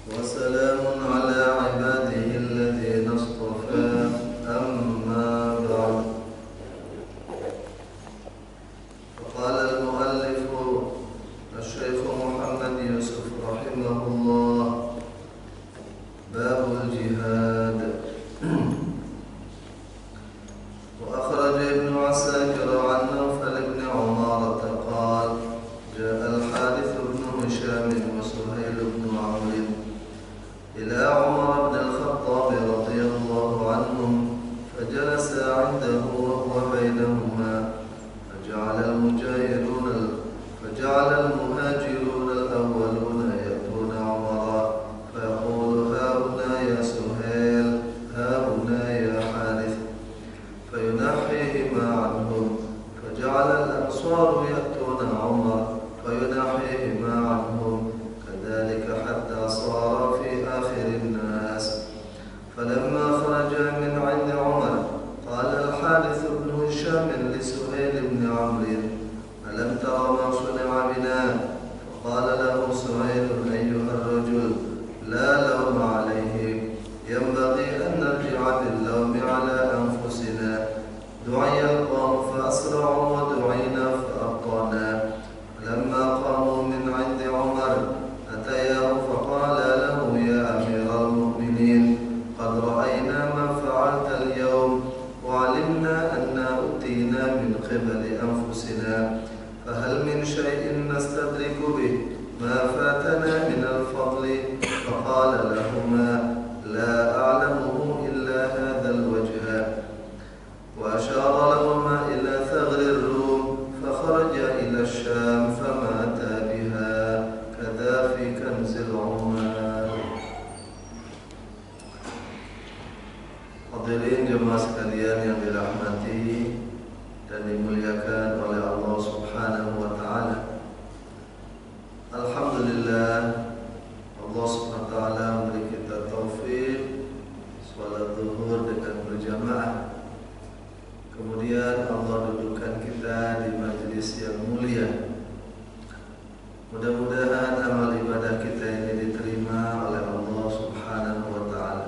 وسلام على عباده الذين اصطفى أما بعد فقال المؤلف الشيخ محمد يوسف رحمه الله باب الجهاد. وأخرج ابن عساكر عن نوفل بن عمارة قال جاء الحارث بن هشام وسهيل بن عمرو إلى عمر بن الخطاب رضي الله عنهم فجلسا عنده وهو بينهما فجعل المهاجرون الأولون يأتون عمر فيقول ها هنا يا سهيل ها هنا يا حارث فينحيهما عنهم فجعل الأنصار يأتون عمر فينحيهما عنهم كذلك حتى صار في آخر الناس. فلما خرج من عند عمر قال الحارث بن هشام لسهيل بن عمرو ألم تر ما صنع بنا؟ فقال له سهيل أيها الرجل لا لوم عليه ينبغي أن نرجع باللوم على أنفسنا دعي القوم فأسرعوا ودعينا فأبطأنا. فلما قاموا من عند عمر أتياه فقال له يا أمير المؤمنين قد رأينا ما فعلت اليوم وعلمنا أن أتينا من قبل أنفسنا فهل من شيء نستدرك به ما فاتنا من الفضل؟ فقال لهما لا أعلمه إلا هذا الوجه وأشار لهما إلى ثغر الروم فخرج إلى الشام فمات بها كذا في كنز العمال. Hadirin jemaah sekalian yang dirahmati dan dimuliakan oleh Allah Subhanahu wa taala. Alhamdulillah Allah Subhanahu wa taala memberi kita taufik salat zuhur dengan berjamaah. Kemudian Allah dudukkan kita di majelis yang mulia. Mudah-mudahan amal ibadah kita ini diterima oleh Allah Subhanahu wa taala.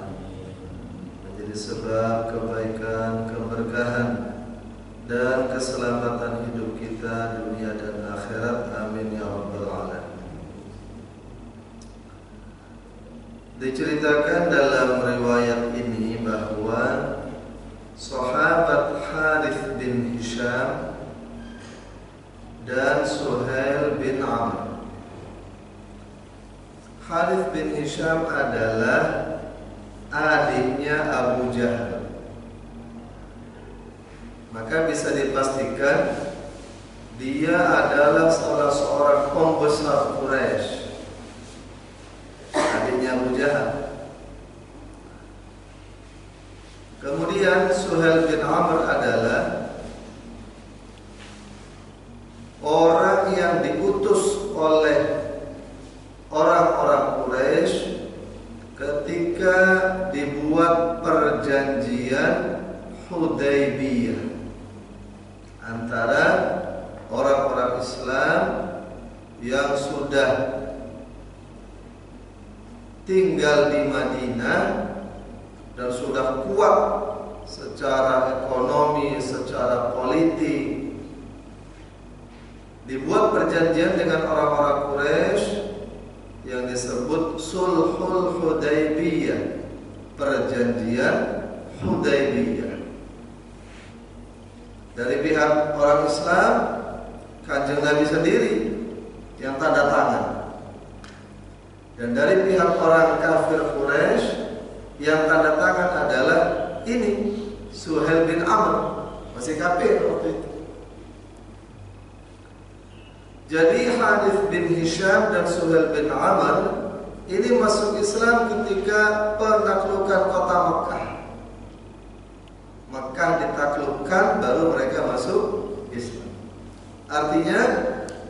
Menjadi sebab kebaikan, keberkahan dan keselamatan hidup kita dunia dan akhirat. Amin ya rabbal alamin. Diceritakan dalam riwayat ini bahwa sahabat Harith bin Hisham dan Suhail bin Amr. Harith bin Hisham adalah adiknya Abu Jahal. Maka bisa dipastikan dia adalah salah seorang pembesar Quraisy, adiknya Abu Jahal. Kemudian Suhail bin Amr adalah orang yang diutus oleh orang-orang Quraisy ketika dibuat perjanjian Hudaybiyah antara orang-orang Islam yang sudah tinggal di Madinah dan sudah kuat secara ekonomi, secara politik. Dibuat perjanjian dengan orang-orang Quraisy yang disebut Sulhul Hudaybiyah, perjanjian Hudaybiyah. Dari pihak orang Islam, Kanjeng Nabi sendiri yang tanda tangan. Dan dari pihak orang kafir Quraisy yang tanda tangan adalah ini Suhail bin Amr, masih kafir waktu itu. Jadi Harith bin Hisham dan Suhail bin Amr ini masuk Islam ketika penaklukan kota Mekah. Mekah ditaklukkan baru mereka masuk Islam. Artinya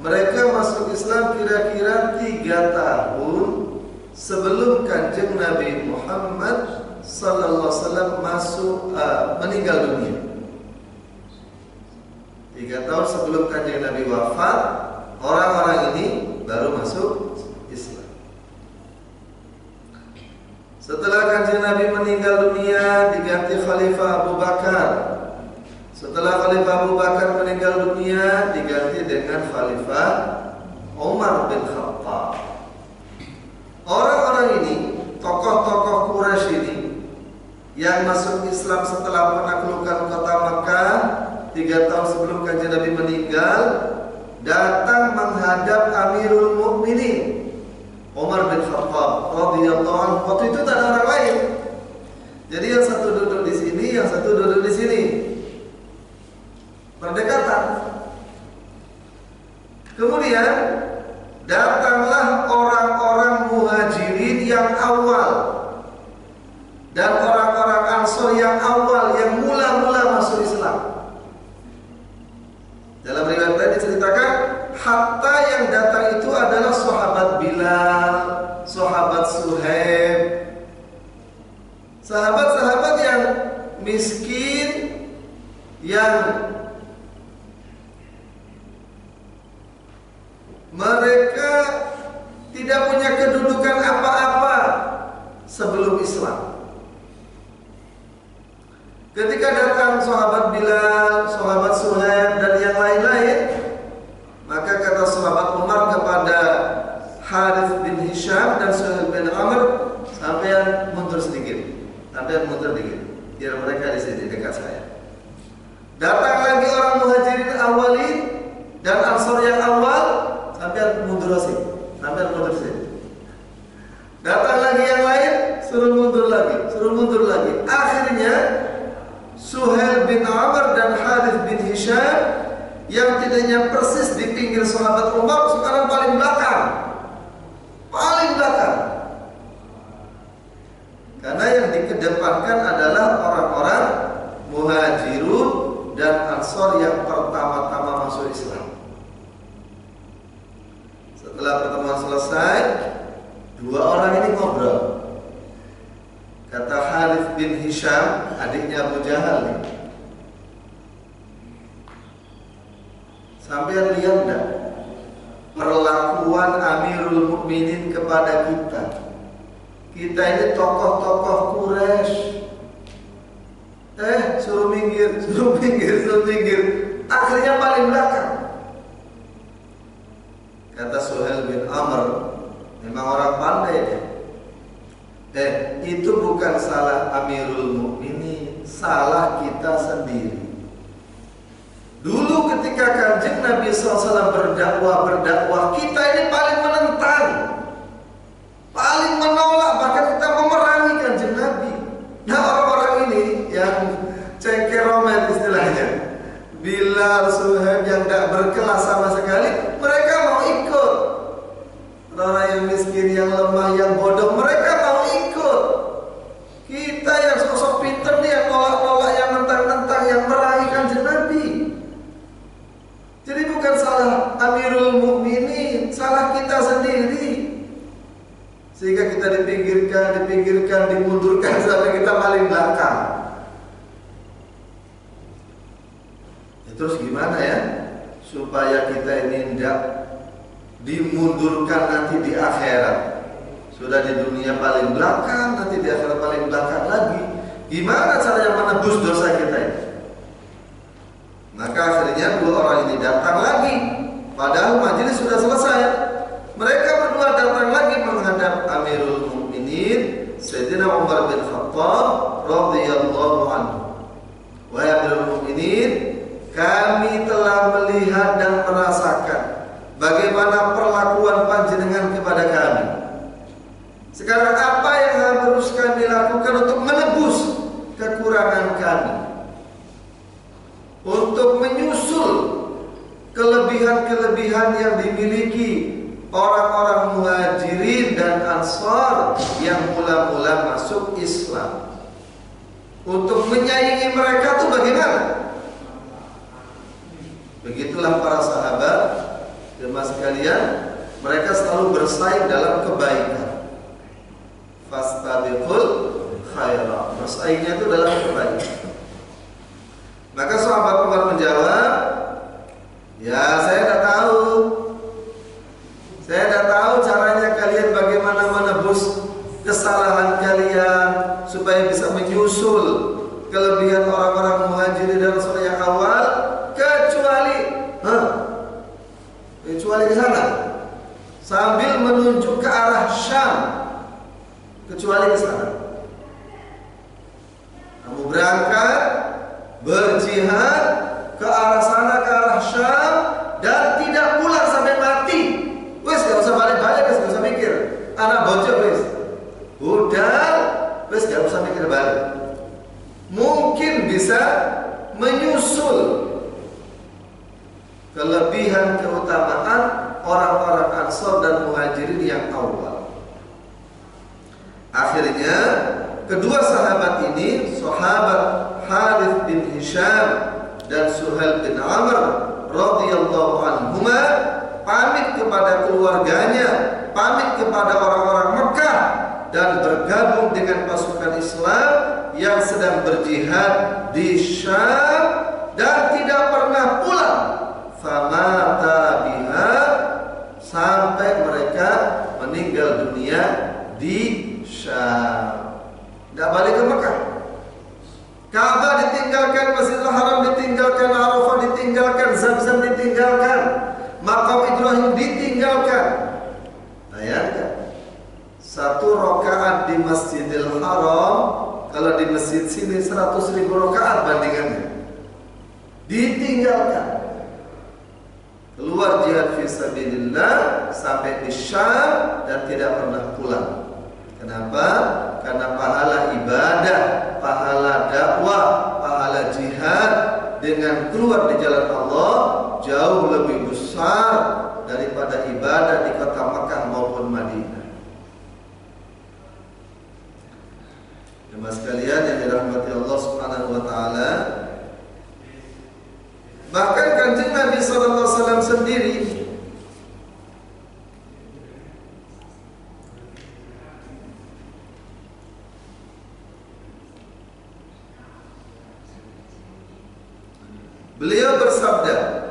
mereka masuk Islam kira-kira 3 tahun sebelum Kanjeng Nabi Muhammad sallallahu alaihi wasallam meninggal dunia. 3 tahun sebelum Kanjeng Nabi wafat, orang-orang ini baru masuk Islam. Setelah Kanjeng Nabi meninggal dunia diganti Khalifah Abu Bakar. Setelah Khalifah Abu Bakar meninggal dunia diganti dengan Khalifah Umar bin Khattab. Orang-orang ini, tokoh-tokoh Quraisy ini yang masuk Islam setelah penaklukan kota Makkah 3 tahun sebelum Kanjeng Nabi meninggal, datang menghadap Amirul Mukminin Umar bin Khattab radhiyallahu anhu. Waktu itu tak ada orang lain. Jadi yang satu duduk di sini, yang satu duduk di sini. Berdekatan. Kemudian datanglah orang-orang Muhajirin yang awal dan orang-orang Ansor yang awal yang mula-mula masuk Islam. Dalam riwayat tadi diceritakan, hatta yang datang itu adalah sahabat Bilal, sahabat Suhaib, sahabat-sahabat yang miskin, yang mereka tidak punya kedudukan apa-apa sebelum Islam. Ketika datang sahabat Bilal, sahabat Suhaib dan yang lain-lain, maka kata sahabat Umar kepada Harith bin Hisham dan Suhail bin Amr, sampean mundur sedikit, sampean mundur sedikit, biar mereka di sini dekat saya. Datang lagi orang Muhajirin awalin dan Ansor yang awal, sampean mundur sini, sampean mundur sini. Datang lagi yang lain, suruh mundur lagi, suruh mundur lagi. Akhirnya Suhail bin Amr dan Harith bin Hisham yang tidaknya persis di pinggir sahabat Umar sekarang paling belakang. Paling belakang. Karena yang dikedepankan adalah orang-orang Muhajirun dan Ansor yang pertama-tama masuk Islam. Setelah pertemuan selesai, 2 orang ini ngobrol. Kata Harith bin Hisham, adiknya Abu Jahal nih, sampai lihat enggak perlakuan Amirul Mukminin kepada kita? Kita ini tokoh-tokoh Quraisy. Suruh minggir, suruh minggir, suruh minggir. Akhirnya paling belakang. Kata Suhail bin Amr, memang orang pandai dia. Itu bukan salah Amirul Mukminin, salah kita sendiri. Dulu ketika Kanjeng Nabi SAW berdakwah, kita ini paling menentang, paling menolak, bahkan kita memerangi Kanjeng Nabi. Nah, orang-orang ini yang cengkeromen istilahnya, Bilal, Suhaib yang tidak berkelas sama sekali, mereka mau ikut. Orang yang miskin, yang lemah, yang bodoh, mereka mau ikut. Kita yang sosok pinter nih, yang nolak-nolak, yang nentang-nentang, yang meraih Kanjeng Nabi. Jadi bukan salah Amirul Mukminin, salah kita sendiri. Sehingga kita dipinggirkan, dimundurkan sampai kita paling belakang. Terus gimana ya supaya kita ini tidak dimundurkan nanti di akhirat? Sudah di dunia paling belakang, nanti di akhirat paling belakang lagi. Gimana caranya menebus dosa kita ini? Maka akhirnya 2 orang ini datang lagi, padahal majelis sudah selesai. Mereka berdua datang lagi menghadap Amirul Mukminin Sayyidina Umar bin Khattab radhiyallahu anhu. Wahai Amirul Mukminin, kami telah melihat dan merasakan bagaimana perlakuan panjenengan kepada kami. Sekarang apa yang harus kami lakukan untuk menebus kekurangan kami, untuk menyusul kelebihan-kelebihan yang dimiliki orang-orang Muhajirin dan Ansar yang mula-mula masuk Islam, untuk menyaingi mereka itu bagaimana? Begitulah para sahabat jemaah sekalian, mereka selalu bersaing dalam kebaikan. Fastabiqul khairat, bersaingnya itu dalam kebaikan. Maka sahabat Umar menjawab, ya saya tidak tahu caranya kalian bagaimana menebus kesalahan kalian, supaya bisa menyusul kelebihan orang-orang Muhajirin dan Ansor yang awal, kecuali ke sana, sambil menunjuk ke arah Syam, kecuali ke sana. Kamu berangkat berjihad ke arah sana, ke arah Syam, dan tidak pulang sampai mati. Wes gak usah balik-balik, gak usah mikir. Anak bocor wes, udah, wes gak usah mikir balik. Mungkin bisa menyusul kelebihan keutamaan orang-orang Ansor dan Muhajirin yang awal. Akhirnya kedua sahabat ini, sahabat Harith bin Hisham dan Suhail bin Amr radhiyallahu anhuma, pamit kepada keluarganya, pamit kepada orang-orang Mekah, dan bergabung dengan pasukan Islam yang sedang berjihad di Syam dan tidak pernah pulang. Famata biha, sampai mereka meninggal dunia di Syam. Tidak balik ke Mekah. Ka'bah ditinggalkan, Masjidil Haram ditinggalkan, Arafah ditinggalkan, Zamzam ditinggalkan, Maqam Ibrahim ditinggalkan. Bayangkan, satu rakaat di Masjidil Haram, kalau di masjid sini 100.000 rakaat bandingannya. Ditinggalkan. Keluar jihad fisabilillah sampai di Syam dan tidak pernah pulang. Kenapa? Karena pahala ibadah, pahala dakwah, pahala jihad dengan keluar di jalan Allah jauh lebih besar daripada ibadah di kota Makkah maupun Madinah. Jemaah sekalian yang dirahmati Allah Subhanahu wa taala, bahkan Kanjeng Nabi sallallahu alaihi wasallam sendiri beliau bersabda,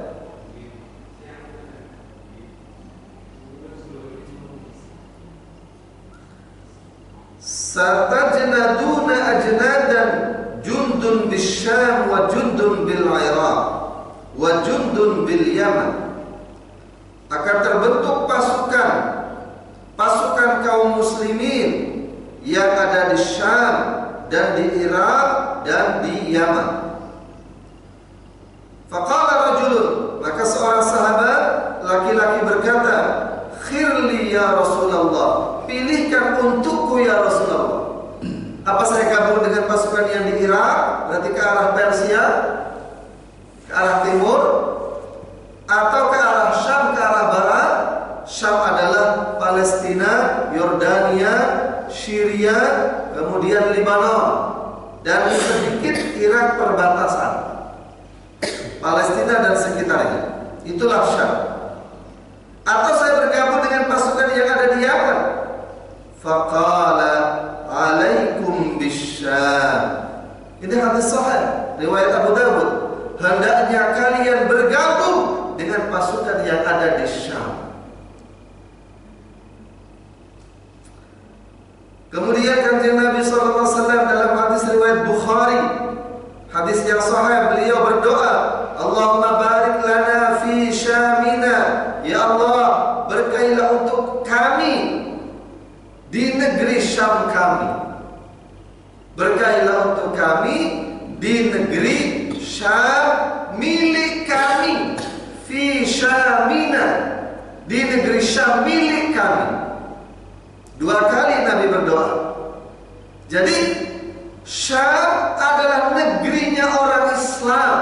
satajnaduna ajnadan jundun bisyam wa jundun bil Iraq wa jundun bil Yaman. Akan terbentuk pasukan kaum muslimin yang ada di Syam dan di Irak dan di Yaman. Faqala rajulun, maka seorang sahabat laki-laki berkata, khirli ya Rasulullah, pilihkan untukku ya Rasulullah. Apa saya gabung dengan pasukan yang di Irak, berarti ke arah Persia, ke arah timur, atau ke arah Syam, ke arah barat? Syam adalah Palestina, Yordania, Syria, kemudian Lebanon, dan sedikit Irak perbatasan, Palestina dan sekitarnya. Itulah Syam. Atau saya bergabung dengan pasukan yang ada di Yaman? Faqala alaikum bisyam. Ini hadis sahih riwayat Abu Dawud. Hendaknya kalian bergabung dengan pasukan yang ada di Syam. Kemudian Kanjeng Nabi SAW dalam hadis riwayat Bukhari, hadis yang sahih, beliau berdoa, Allahumma barik lana fi syamina, ya Allah berkailah untuk kami di negeri Syam kami, berkailah untuk kami di negeri Syam milik kami, fi syamina, di negeri Syam milik kami. Dua kali Nabi berdoa. Jadi Syam adalah negerinya orang Islam,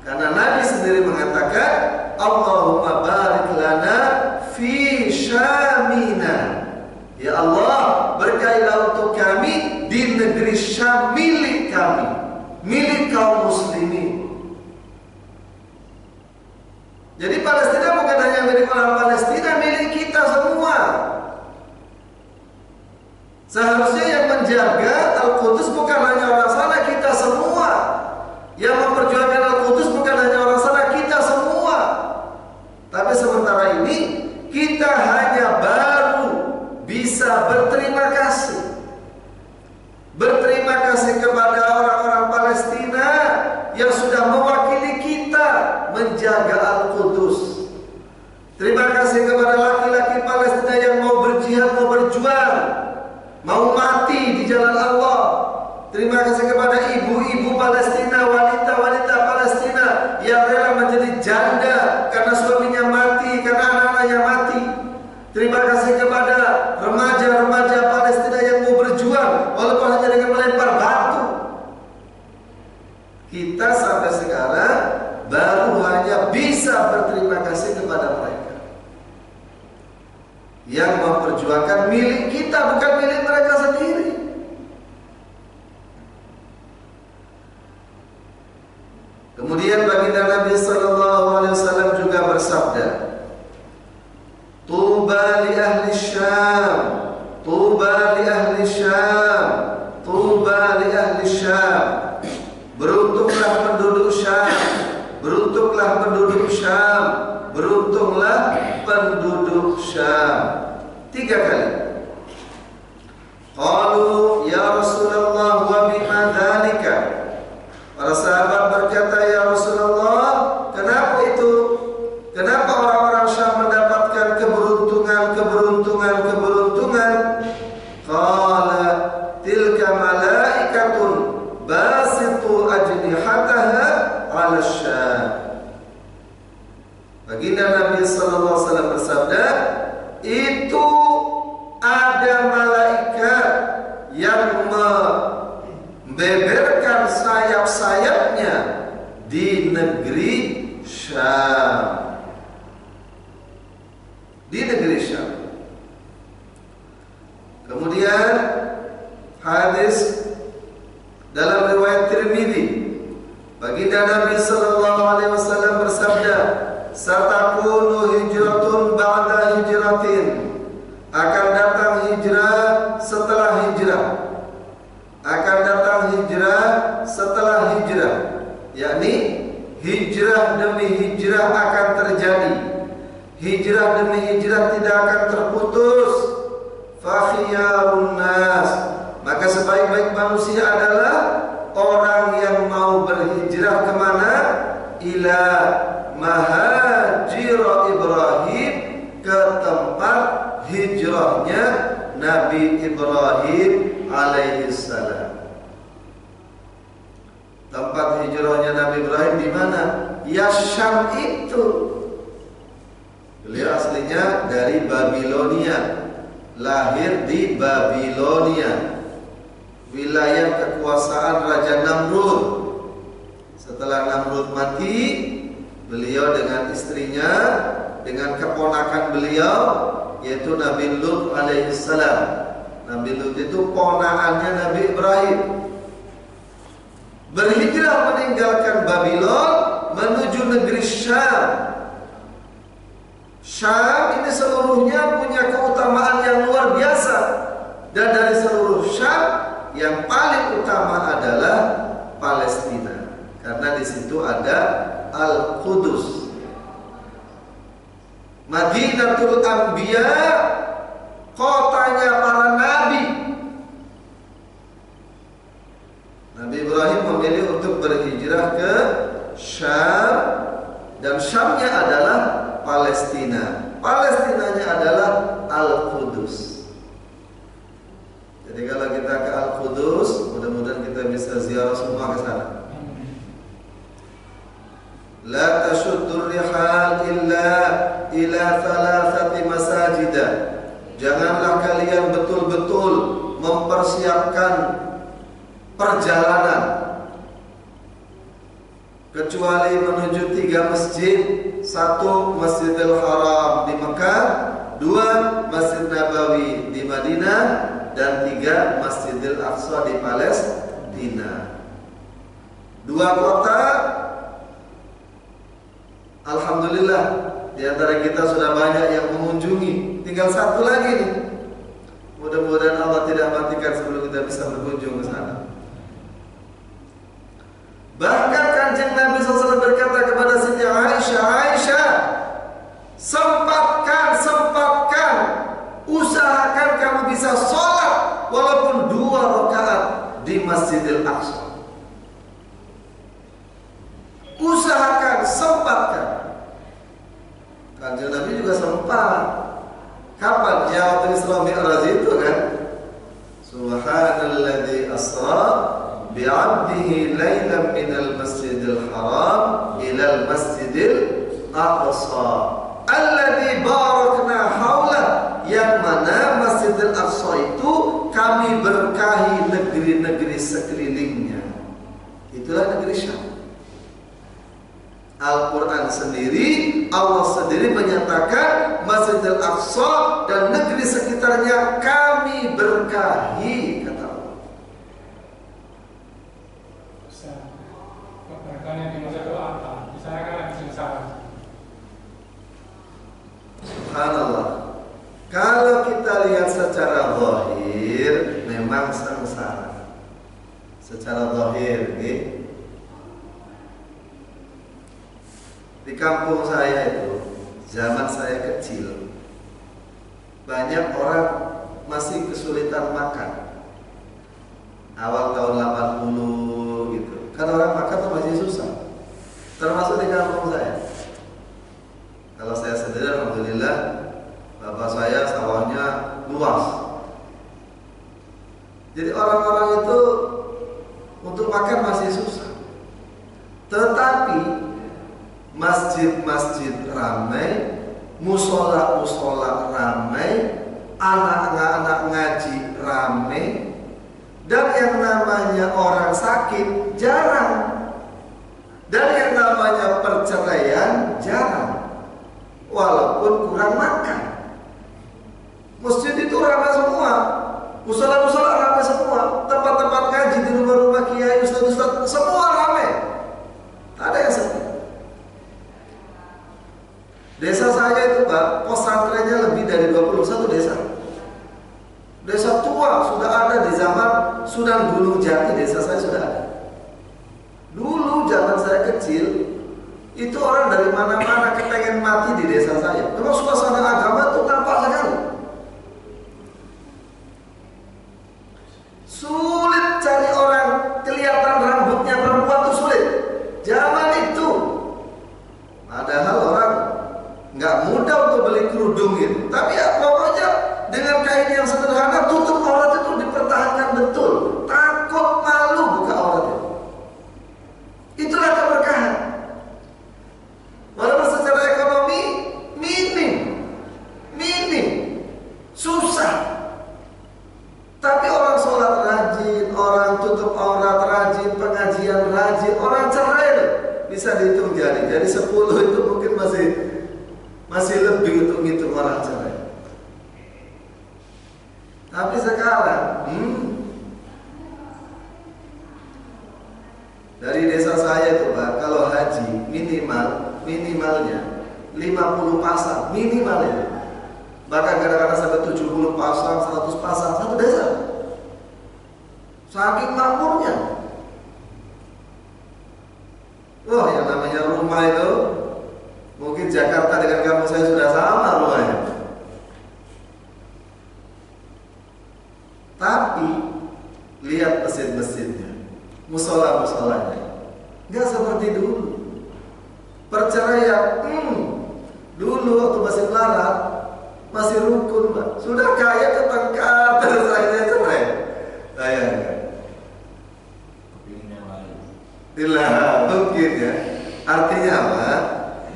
karena Nabi sendiri mengatakan Allahumma barik lana fi syamina, ya Allah berkailah untuk kami di negeri Syam milik kami, milik kaum muslimin. Jadi Palestina bukan hanya milik orang Palestina, milik kita semua. Seharusnya yang menjaga Al-Quds bukan hanya orang sana, kita semua. Yang memperjuangkan Al-Quds bukan hanya orang sana, kita semua. Tapi sementara ini kita hanya baru bisa berterima berterima kasih. Berterima kasih kepada orang-orang Palestina yang sudah mewakili kita menjaga Al-Qudus. Terima kasih kepada laki-laki Palestina yang mau berjihad, mau berjuang, mau mati di jalan Allah. Terima kasih kepada ibu-ibu Palestina, wanita-wanita Palestina yang rela menjadi janda karena suaminya mati, karena anak-anaknya mati. Terima kasih kepada remaja-remaja Palestina yang mau berjuang walaupun hanya dengan melempar batu. Kita sampai sekarang baru hanya bisa berterima kasih kepada mereka yang memperjuangkan milik kita, bukan milik mereka sendiri. Kemudian baginda Nabi sallallahu alaihi wasallam juga bersabda, "Tuba li ahli Syam, tuba li ahli Syam, tuba li ahli Syam." Beruntunglah penduduk Syam, beruntunglah penduduk Syam, beruntunglah penduduk Syam. 3 kali. Qalu ya Rasulullah wa bima dzalika. Para sahabat berkata, ya Rasulullah, kenapa itu? Kenapa orang-orang Syam mendapatkan keberuntungan? Qala tilka malaikatun basitu ajnihataha 'ala Syam. Baginda Nabi sallallahu alaihi wasallam bersabda, itu ada malaikat yang membeberkan sayap-sayapnya di negeri Syam. Di negeri Syam. Kemudian hadis dalam riwayat Tirmidzi, baginda Nabi sallallahu alaihi wasallam bersabda, "Satakunu hijratun ba'da hijratin." Akan datang hijrah setelah hijrah. Akan datang hijrah setelah hijrah. Yakni hijrah demi hijrah akan terjadi. Hijrah demi hijrah tidak akan terputus. Fakhiyarun nas. Maka sebaik-baik manusia adalah orang yang mau berhijrah kemana? Ila mahajir Ibrahim, ke tempat hijrahnya Nabi Ibrahim alaihissalam. Tempat hijrahnya Nabi Ibrahim di mana? Ya Syam itu. Beliau aslinya dari Babilonia, lahir di Babilonia, wilayah kekuasaan Raja Namrud. Setelah Namrud mati, beliau dengan istrinya, dengan keponakan beliau, yaitu Nabi Lut alaihissalam. Nabi Lut itu ponakannya Nabi Ibrahim. Berhijrah meninggalkan Babylon menuju negeri Syam. Syam ini seluruhnya punya keutamaan yang luar biasa. Dan dari seluruh Syam yang paling utama adalah Palestina, karena di situ ada Al-Qudus, Madinatul Anbiya, kotanya para nabi. Nabi Ibrahim memilih untuk berhijrah ke Syam, dan Syamnya adalah Palestina. Palestinanya adalah Al-Qudus. Jadi kalau kita ke Al-Qudus, mudah-mudahan kita bisa ziarah semua ke sana. La tashuddur rihal illa ila thalathati masajida. Janganlah kalian betul-betul mempersiapkan perjalanan kecuali menuju 3 masjid. 1 Masjidil Haram di Mekah, 2 Masjid Nabawi di Madinah, dan 3 Masjidil Aqsa di Palestina. 2 kota. Alhamdulillah, di antara kita sudah banyak yang mengunjungi. Tinggal 1 lagi nih. Mudah-mudahan Allah tidak matikan sebelum kita bisa berkunjung ke sana. Bahkan Kanjeng Nabi SAW berkata kepada Siti Aisyah, Aisyah, sempatkan, usahakan kamu bisa sholat walaupun 2 rakaat di Masjidil Aqsa. Usahakan, sempatkan. Kanjeng Nabi juga sempat. Kapan? Ya waktu Isra Mi'raj itu kan. Subhanalladzi asra bi'abdihi lailan minal masjidil haram ilal masjidil aqsa alladzi barakna haula, yang mana Masjidil Aqsa itu kami berkahi negeri-negeri sekelilingnya. Itulah negeri Syam. Al-Quran sendiri, Allah sendiri menyatakan Masjidil Aqsa dan negeri sekitarnya kami berkahi, kata Allah. Berkahnya di Masjidil Aqsa, di sana kan lagi sengsara. Subhanallah. Kalau kita lihat secara zahir, memang sengsara. Secara zahir, nih. Di kampung saya itu, zaman saya kecil, banyak orang masih kesulitan makan. Awal tahun 80 gitu. Kan orang makan tuh masih susah. Termasuk di kampung saya. Kalau saya sendiri, alhamdulillah, bapak saya sawahnya luas. Jadi orang-orang itu untuk makan masih susah. Tetapi masjid-masjid ramai, musola-musola ramai, anak-anak ngaji ramai, dan yang namanya orang sakit jarang, dan yang namanya perceraian jarang, walaupun kurang makan. Masjid itu ramai semua, musola-musola ramai semua, tempat-tempat ngaji di rumah-rumah kiai, ustaz-ustaz semua ramai, tak ada yang sepi. Desa saya itu Pak, pesantrennya lebih dari 21 desa. Desa tua sudah ada di zaman Sunan Gunung Jati, desa saya sudah ada. Dulu zaman saya kecil, itu orang dari mana-mana kepengen mati di desa saya. Memang suasana agama itu nampak sekali. Sulit cari orang kelihatan rambutnya perempuan itu sulit. Zaman itu. Padahal orang nggak mudah untuk beli kerudung itu, tapi ya pokoknya dengan kain yang sederhana tutup aurat itu dipertahankan betul, takut malu buka aurat itu. Itulah keberkahan. Walaupun secara ekonomi minim, susah, tapi orang sholat rajin, orang tutup aurat rajin, pengajian rajin, orang cerai bisa dihitung jari. Jadi 10 itu mungkin masih lebih untuk ngitung orang cerai. Tapi sekarang dari desa saya itu Pak, kalau haji minimalnya 50 pasang minimalnya. Bahkan kadang-kadang sampai 70 pasang, 100 pasang satu desa. Saking makmurnya. Wah, yang namanya rumah itu mungkin Jakarta dengan kampung saya sudah sama rumahnya. Tapi lihat masjid-masjidnya, musola-musolanya, nggak seperti dulu. Perceraian, dulu waktu masih melarat, masih rukun, Pak. Sudah kaya ketangkap, saya cerai. Bayangkan. Itulah mungkin ya. Artinya apa?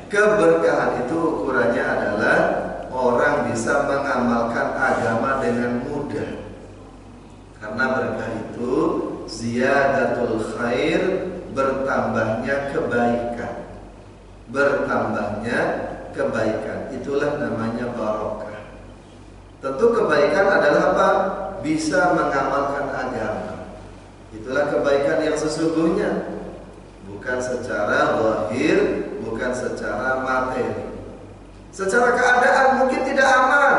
Keberkahan itu ukurannya adalah orang bisa mengamalkan agama dengan mudah. Karena berkah itu ziyadatul khair, bertambahnya kebaikan. Bertambahnya kebaikan. Itulah namanya barokah. Tentu kebaikan adalah apa? Bisa mengamalkan agama. Itulah kebaikan yang sesungguhnya. Bukan secara zahir, bukan secara materi. Secara keadaan mungkin tidak aman,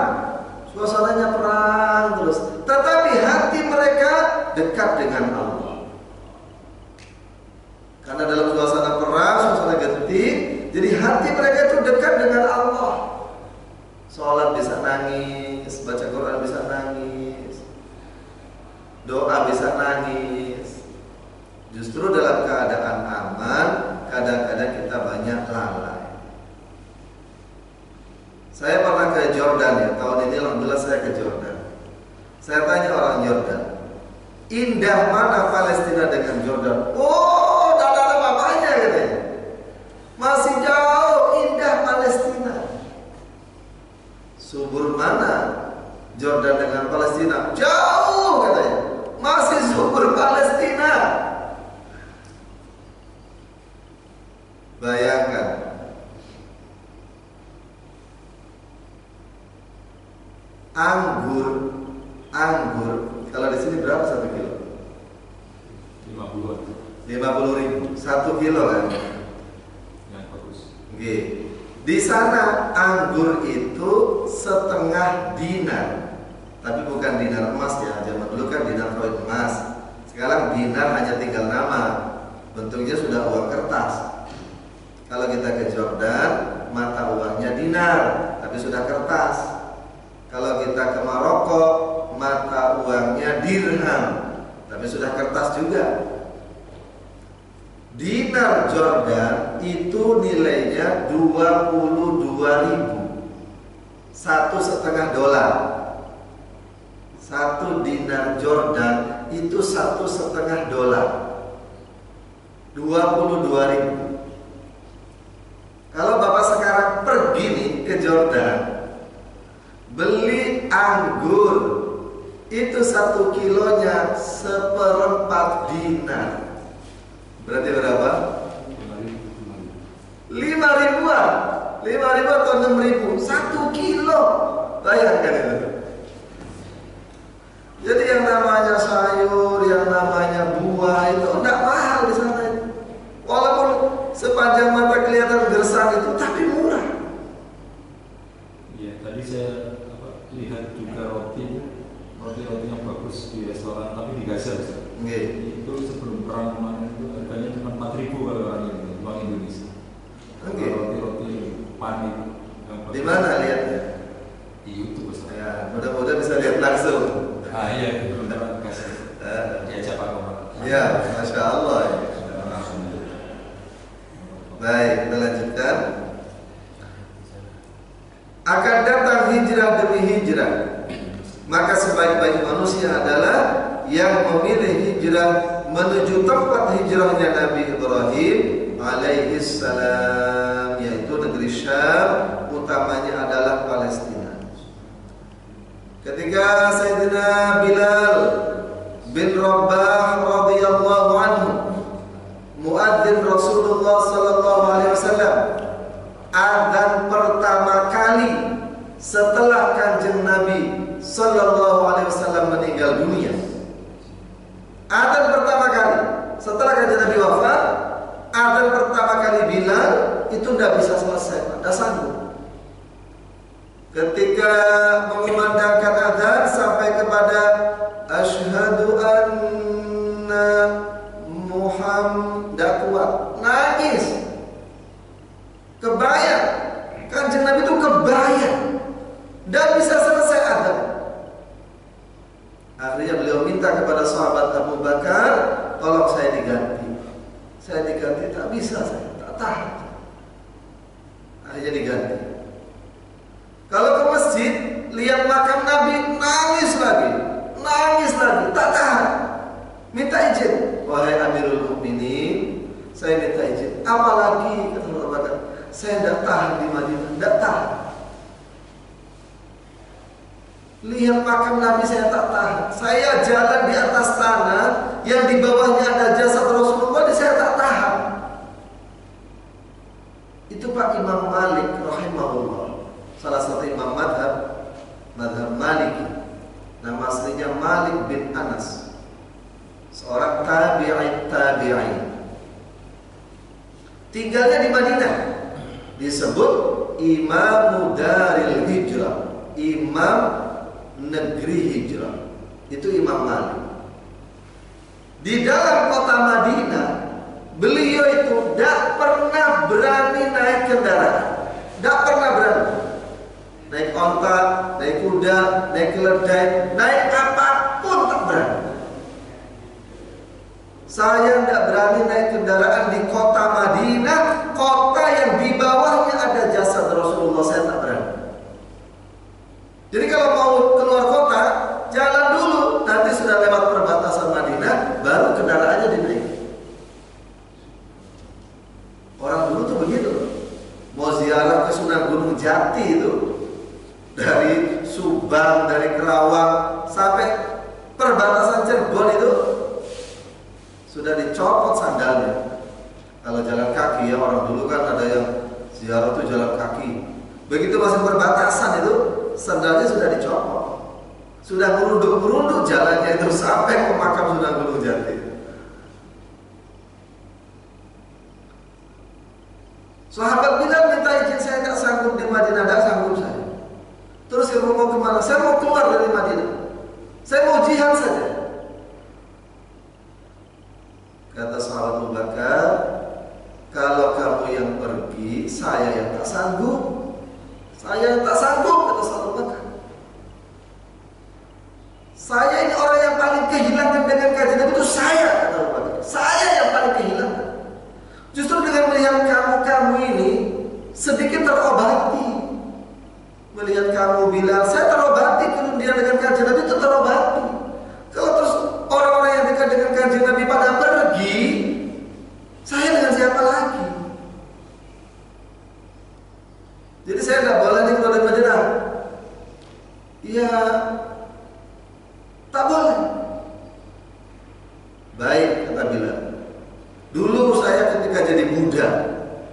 suasananya perang terus, tetapi hati mereka dekat dengan Allah. Karena dalam suasana perang, suasana genting, jadi hati mereka itu dekat dengan Allah. Sholat bisa nangis, baca Quran bisa nangis. doa bisa nangis. Justru dalam keadaan aman, kadang-kadang kita banyak lalai. Saya pernah ke Jordan ya, tahun ini alhamdulillah saya ke Jordan. Saya tanya orang Jordan, indah mana Palestina dengan Jordan? Oh, tidak ada apa-apanya katanya. Masih jauh indah Palestina. Subur mana Jordan dengan Palestina? Jauh katanya. Masih subur Palestina. Bayangkan, anggur kalau di sini berapa 1 kilo? 50.000 1 kilo kan? Yang bagus. Oke. Di sana anggur itu setengah dinar, tapi bukan dinar emas ya. Zaman dulu kan dinar koin emas. Sekarang dinar hanya tinggal nama, bentuknya sudah uang kertas. Kalau kita ke Jordan, mata uangnya dinar, tapi sudah kertas. Kalau kita ke Maroko, mata uangnya dirham, tapi sudah kertas juga. Dinar Jordan itu nilainya 22.000, $1,5. 1 dinar Jordan itu $1,5, 22.000. Kalau Bapak sekarang pergi nih ke Jordan, beli anggur itu 1 kilonya 1/4 dinar. Berarti berapa? 5.000-an, 5.000 atau 6.000 1 kilo. Bayangkan itu. Jadi yang namanya sayur, yang namanya buah itu enggak mahal di sana itu. Walaupun sepanjang mata kelihatan gersang itu, tapi murah. Iya, tadi saya lihat juga roti yang bagus di restoran, tapi di Gaza. Itu sebelum perang kemarin itu harganya cuma 4.000 kalau orang Indonesia. Roti-roti panik. Di mana lihatnya? Di YouTube. Ya, mudah-mudahan bisa lihat langsung. Iya, belum dapat kasih. Diajak Pak Komar. Ya, Masya Allah. Baik, kita lanjutkan. Akan datang hijrah demi hijrah. Maka sebaik-baik manusia adalah yang memilih hijrah menuju tempat hijrahnya Nabi Ibrahim alaihi salam, yaitu negeri Syam, utamanya adalah Palestina. Ketika Sayyidina Bilal bin Rabah radhiyallahu anhu, muadzin Rasulullah sallallahu alaihi wasallam, adzan pertama kali setelah Kanjeng Nabi sallallahu alaihi wasallam meninggal dunia. Adzan pertama kali setelah Kanjeng Nabi wafat, adzan pertama kali Bilal itu tidak bisa selesai, tidak sanggup. Ketika mengumandangkan adzan sampai kepada asyhadu anna Muhammad, tidak kuat, nangis, kebayang. Kanjeng Nabi itu kebayang, tidak bisa selesai adzan. Akhirnya beliau minta kepada sahabat Abu Bakar, tolong saya diganti. Saya diganti, tak bisa, saya tak tahan. Akhirnya diganti. Kalau ke masjid, lihat makam Nabi, nangis lagi, tak tahan. Minta izin, wahai Amirul Mukminin, saya minta izin. Apalagi kata Abu Bakar, saya tidak tahan di Madinah, tidak tahan. Lihat makam Nabi saya tak tahan. Saya jalan di atas tanah yang di bawahnya ada jasad Rasulullah, saya tak tahan. Itu Pak Imam Malik rahimahullah, salah satu imam madhab Maliki. Nama aslinya Malik bin Anas, seorang tabi'in. Tinggalnya di Madinah. Disebut Imam Daril Hijrah, imam negeri hijrah. Itu Imam Malik. Di dalam kota Madinah, beliau itu tidak pernah berani naik kendaraan, tidak pernah berani naik onta, naik kuda, naik keledai, naik apapun tak berani. Saya tidak berani naik kendaraan di kota Madinah, kota yang di bawahnya ada jasad Rasulullah. Saya tak berani. Jadi kalau mau keluar kota, jalan dulu. Nanti sudah lewat perbatasan Madinah, baru kendaraannya dinaik. Orang dulu tuh begitu. Mau ziarah ke Sunan Gunung Jati itu, dari Subang, dari Kerawang sampai perbatasan Cirebon itu sudah dicopot sandalnya. Kalau jalan kaki ya, orang dulu kan ada yang ziarah itu jalan kaki. Begitu masih perbatasan itu, sandalnya sudah dicopot. Sudah merunduk-merunduk jalannya itu sampai ke makam Sunan Gunung Jati. Sahabat bilang, minta izin, saya tak sanggup di Madinah, tak sanggup saya. Terus kamu mau kemana? Saya mau keluar dari Madinah. Saya mau jihad saja. Kata sahabat Abu Bakar, kalau kamu yang pergi, saya yang tak sanggup. Saya yang tak sanggup, kata sahabat Abu Bakar. Saya ini orang yang paling kehilangan dengan kajian Nabi itu saya, kata Abu Bakar. Saya yang paling kehilangan. Justru dengan melihat kamu ini sedikit terobati. Melihat kamu bilang, saya terobati kemudian dengan kajian Nabi itu terobati. Kalau terus orang-orang yang dekat dengan kajian Nabi pada pergi, saya dengan siapa lagi? Jadi saya tidak boleh nih keluar dari Madinah. Iya, tak boleh. Baik, kata Bilal. Dulu saya ketika jadi budak,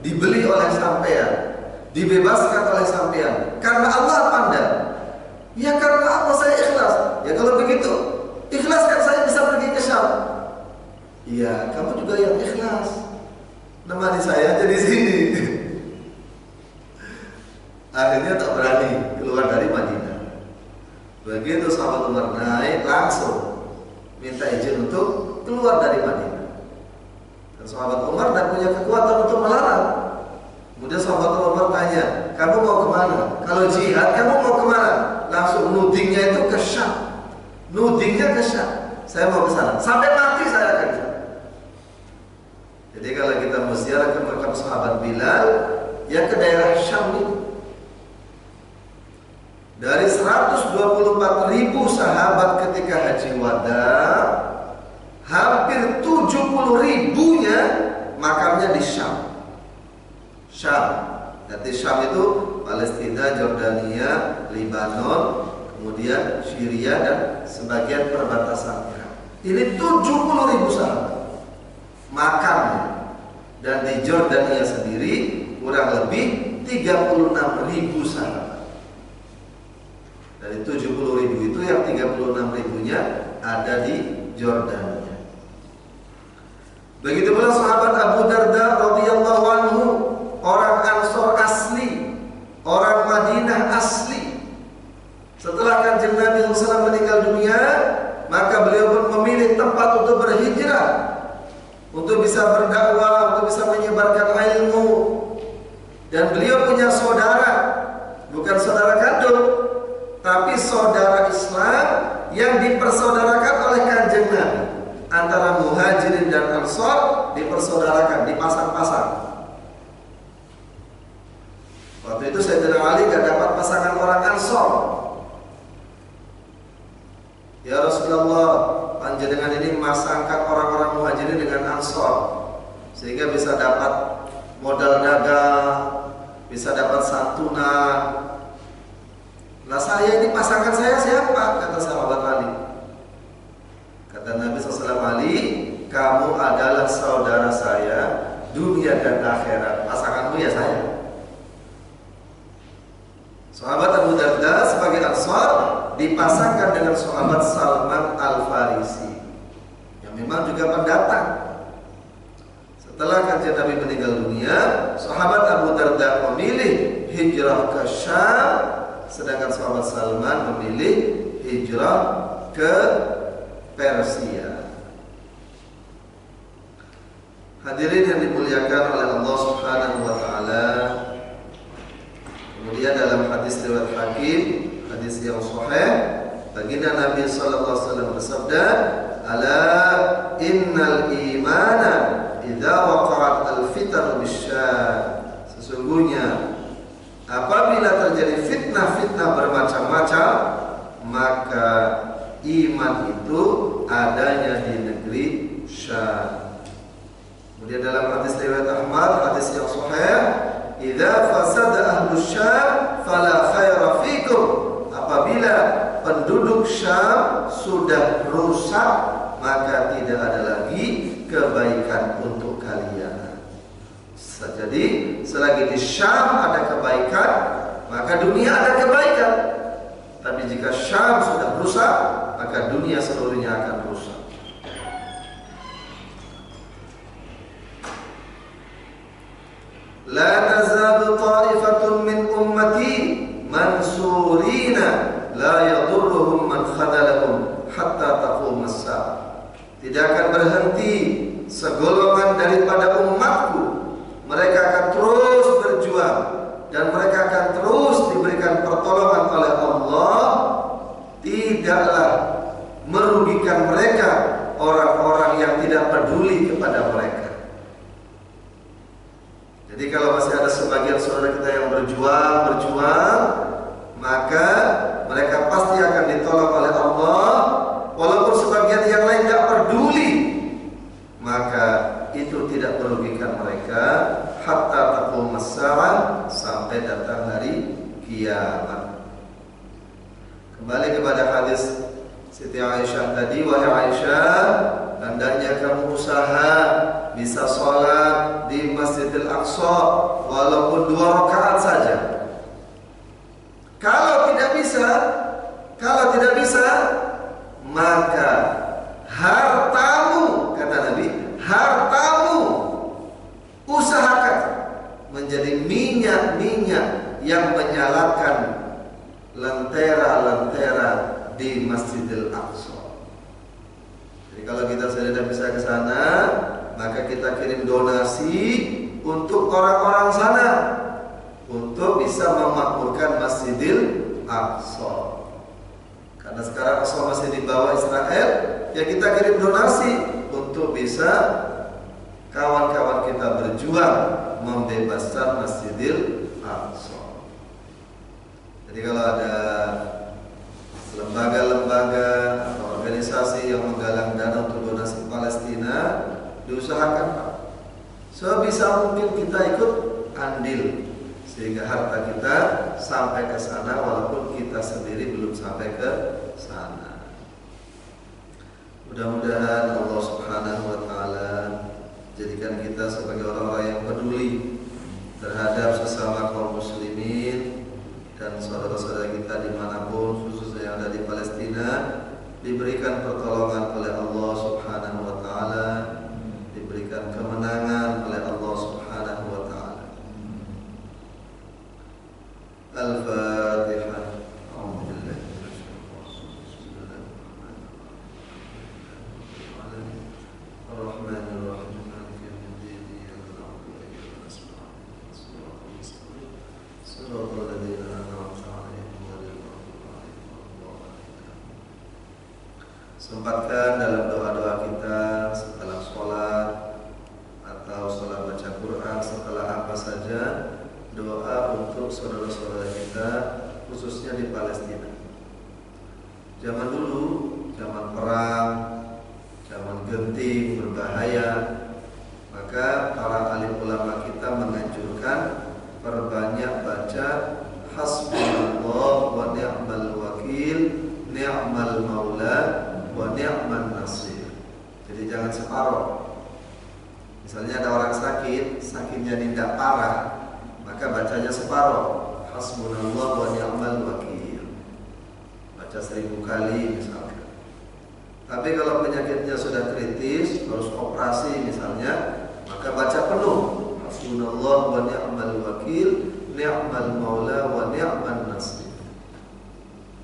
dibeli oleh sampean, dibebaskan oleh sampean. Karena Allah pandang. Ya karena apa saya ikhlas? Ya kalau begitu, ikhlaskan saya bisa pergi ke Syam. Iya, kamu juga yang ikhlas. Nemani saya aja di sini. Akhirnya tak berani keluar dari Madinah. Begitu sahabat Umar naik, langsung minta izin untuk keluar dari Madinah. Dan sahabat Umar tidak punya kekuatan untuk melarang. Kemudian sahabat Umar tanya, kamu mau kemana? Kalau jihad, kamu mau kemana? Langsung nudingnya itu ke Syam. Nudingnya ke Syam. Saya mau ke sana. Sampai mati saya akan ke sana. Jadi kalau kita mau ziarah ke makam sahabat Bilal, ya ke daerah Syam itu. Dari 124.000 sahabat ketika haji wada, hampir 70.000-nya makamnya di Syam. Syam, jadi Syam itu Palestina, Jordania, Lebanon, kemudian Syria dan sebagian perbatasan Irak. Ini 70.000 sahabat makamnya. Dan di Jordania sendiri kurang lebih 36.000 sahabat. Dari 70.000 itu yang 36.000-nya ada di Jordania. Begitu pula sahabat Abu Darda radhiyallahu anhu, orang Ansor asli, orang Madinah asli. Setelah Kanjeng Nabi SAW meninggal dunia, maka beliau pun memilih tempat untuk berhijrah, untuk bisa berdakwah, untuk bisa menyebarkan ilmu. Dan beliau punya saudara, bukan saudara kandung, tapi saudara Islam yang dipersaudarakan oleh Kanjeng Nabi. Antara Muhajirin dan Ansor dipersaudarakan, dipasang-pasang. Waktu itu Sayyidina Ali gak dapat pasangan orang Ansor. Ya Rasulullah, panjenengan ini memasangkan orang-orang Muhajirin dengan Ansor, sehingga bisa dapat modal dagang, bisa dapat santunan. Nah saya ini pasangan saya siapa? Kata sahabat Ali. Kata Nabi SAW, Ali, kamu adalah saudara saya dunia dan akhirat. Pasanganmu ya saya. Sahabat Abu Darda sebagai Ansar dipasangkan dengan sahabat Salman Al-Farisi yang memang juga pendatang. Setelah Kanjeng Nabi meninggal dunia, sahabat Abu Darda memilih hijrah ke Syam, sedangkan sahabat Salman memilih hijrah ke Persia. Hadirin yang dimuliakan oleh Allah Subhanahu wa taala. Kemudian dalam hadis riwayat Hakim, hadis yang sahih, baginda Nabi sallallahu alaihi wasallam bersabda, "Ala innal idza waqa'at al-fitan bisyam, sesungguhnya apabila terjadi fitnah-fitnah bermacam-macam, maka iman itu adanya di negeri Syam. Kemudian dalam hadis riwayat Ahmad, hadis yang sahih, idza fasada ahlus Syam fala khaira fikum, apabila penduduk Syam sudah rusak, maka tidak ada lagi kebaikan untuk kalian. Jadi selagi di Syam ada kebaikan, maka dunia ada kebaikan. Tapi jika Syam sudah rusak, maka dunia seluruhnya akan rusak. La tazalu ta'ifatun min ummati mansurina la yadurruhum man khadalahum hatta taqum as-sa'a. Tidak akan berhenti segolongan daripada umatku, mereka akan terus berjuang dan mereka akan terus diberikan pertolongan oleh Allah. Tidaklah merugikan mereka orang-orang yang tidak peduli kepada mereka. Jadi kalau masih ada sebagian saudara kita yang berjuang, maka mereka pasti akan ditolong oleh Allah. Walaupun sebagian yang lain tidak peduli, maka itu tidak merugikan mereka hatta taqum as-sa'ah, sampai datang hari kiamat. Kembali kepada hadis Siti Aisyah tadi, wahai Aisyah, hendaknya kamu usaha bisa sholat di Masjidil Aqsa walaupun 2 rakaat saja. Kalau tidak bisa, maka hartamu, kata Nabi, hartamu usahakan menjadi minyak-minyak yang menyalakan lentera-lentera di Masjidil Aqsa. Jadi kalau kita sudah bisa ke sana, maka kita kirim donasi untuk orang-orang sana untuk bisa memakmurkan Masjidil Aqsa. Karena sekarang Aqsa masih di bawah Israel, ya kita kirim donasi untuk bisa kawan-kawan kita berjuang membebaskan Masjidil Aqsa. Jadi kalau ada lembaga-lembaga atau organisasi yang menggalang dana untuk donasi Palestina, diusahakan Pak, sebisa mungkin kita ikut andil sehingga harta kita sampai ke sana walaupun kita sendiri belum sampai ke sana. Mudah-mudahan Allah Subhanahu wa taala jadikan kita sebagai orang-orang yang peduli terhadap sesama kaum muslimin dan saudara-saudara kita dimanapun, khususnya yang ada di Palestina, diberikan pertolongan oleh Allah Subhanahu wa taala, diberikan kemenangan oleh Allah Subhanahu wa taala. Al-Fatihah. Sempatkan dalam doa-doa kita setelah sholat atau setelah baca Quran, setelah apa saja, doa untuk saudara-saudara kita khususnya di Palestina. Zaman dulu, zaman perang, zaman genting berbahaya, maka para alim ulama kita menganjurkan perbanyak baca hasbunallah wa ni'mal wakil, ni'mal maula wa ni'man nasir. Jadi jangan separuh. Misalnya ada orang sakit, sakitnya tidak parah, maka bacanya separuh, hasbunallah wa ni'mal wakil, baca 1000 kali misalnya. Tapi kalau penyakitnya sudah kritis, harus operasi misalnya, maka baca penuh, hasbunallah wa ni'mal wakil, ni'mal maula wa ni'man nasir.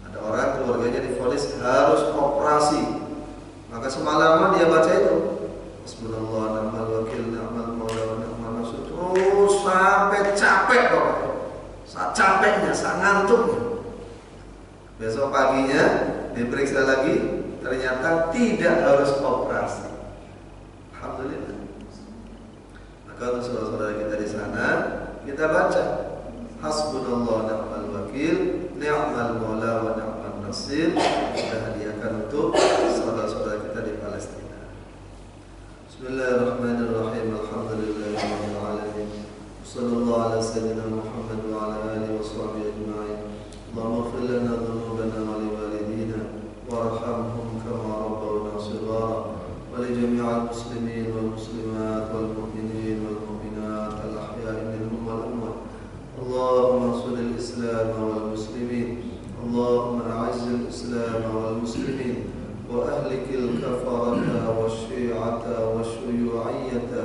Ada orang keluarganya divonis harus operasi, maka semalaman dia baca itu hasbunallah wa ni'mal wakil, ni'mal maula wa ni'man nasir, terus sampai capek pokoknya. Saat capeknya, saat ngantuknya, besok paginya diperiksa lagi, ternyata tidak harus operasi. Alhamdulillah. Maka untuk saudara-saudara kita di sana, kita baca Hasbunallah ni'mal wakil, ni'mal maula wa ni'mal nasir. Kita hadiahkan untuk saudara-saudara kita di Palestina. Bismillahirrahmanirrahim. Alhamdulillahirabbil alamin. Sallallahu ala sayyidina Muhammad wa ala alihi washabbihi ajma'in. Allahumma ighfir lana dhunubana wa liwalidina warhamhum kama rabbawna shighara wa li jami'il muslimin wal muslimat wal mu'minin wal mu'minat al ahya'i minhum wal amwat. Allahumma ansuril Islam wal muslimin. Allahumma a'izil Islam wal muslimin wa ahlikil kafarata wasyi'ata wasyuyu'iyyata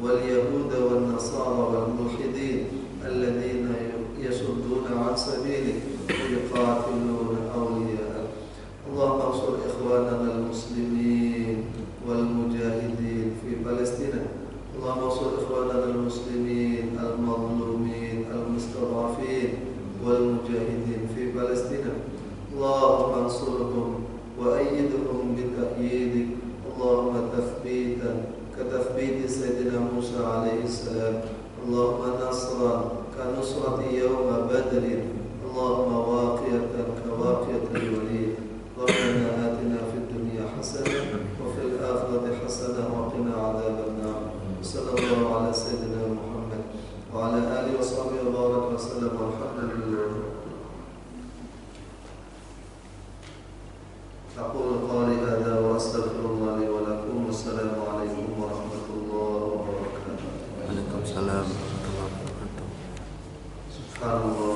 wal yahuda wan nasara wal mulhidin alladhina yasudduna 'an sabilik wa yuqatiluna awliya'ak. Allahumma ansur ikhwanana al muslimin wal mujahidin fi Palestina. Allahumma ansur ikhwanana al muslimin al mazlumin al mustad'afin wal mujahidin fi Palestina. Allahumma ansurhum wa ayyidhum bi ta'yidik. Allahumma tathbitan ka tathbiti sayyidina Musa alaihi salam. Allahumma nasran ka nusrati yawma badrin. Allahumma waqiyatan ka waqiyatil walid. Rabbana atina fid dunya hasanah wa fil akhirati hasanah wa qina adzaban nar. Sallallahu ala sayyidina Muhammad wa ala alihi wa sahbihi wa baraka wa sallam. Alhamdulillah. Aqulu qawli hadza wa astaghfirullah li wa lakum. Wassalamu alaikum warahmatullahi wabarakatuh. Waalaikumsalam warahmatullahi wabarakatuh. Subhanallah.